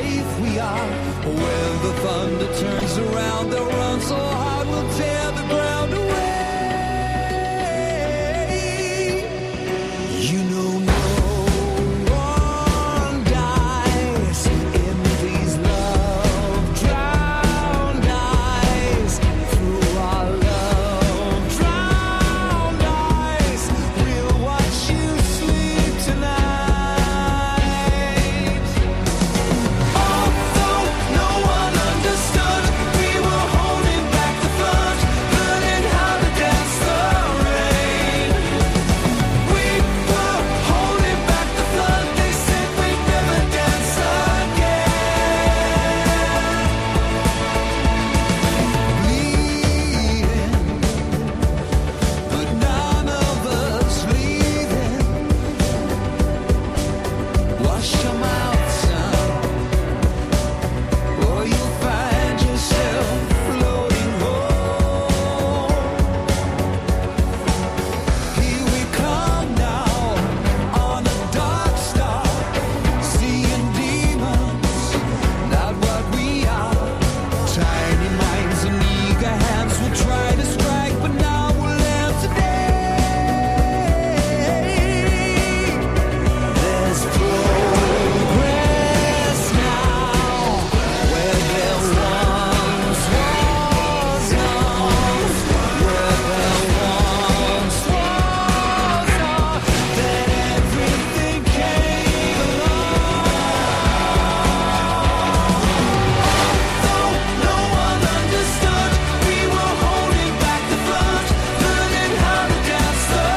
faith we are. When the thunder turns around, they'll run so hard we'll tear the ground away. You know no one dies in these love drowned eyes. Through our love drowned eyes, we'll watch you sleep tonight. Although no one understood, we were holding back the flood, learning how to dance the rain. We were holding back the flood, they said we'd never dance again. Bleeding, but none of us leaving. Wash your mouth, son, or you'll find yourself floating home. Here we come now on a dark star, seeing demons, not what we are. Tiny minds and eager hands will try to strike, but now we'll end today. There's progress now where there once was none, where there once was all, that everything came along. Though no one understood, we were holding back the flood, learning how to dance the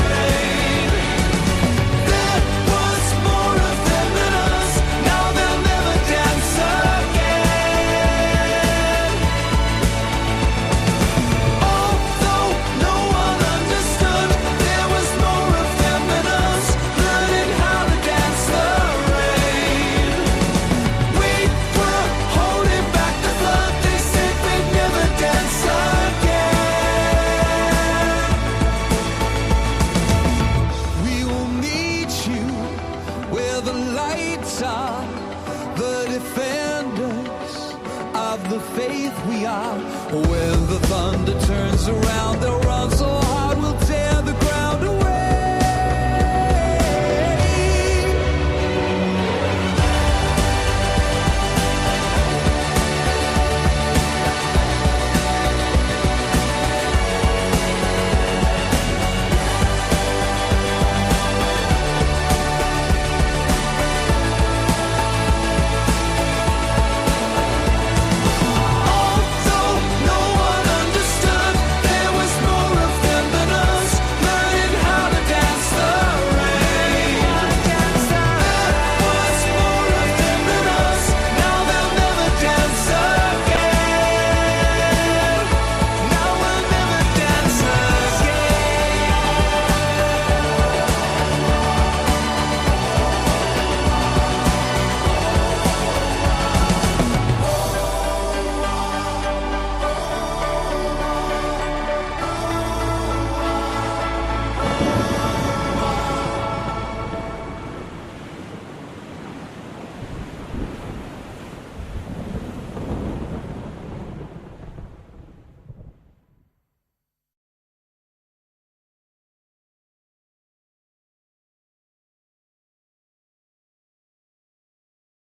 rain. There was more of them than us, now they'll never dance again. Although no one understood, there was more of them than us, learning how to dance the rain. We were holding back the flood, they said we'd never dance again. We will meet you where the lights are, the defenders of the faith we are. When the thunder turns around, they'll run so hard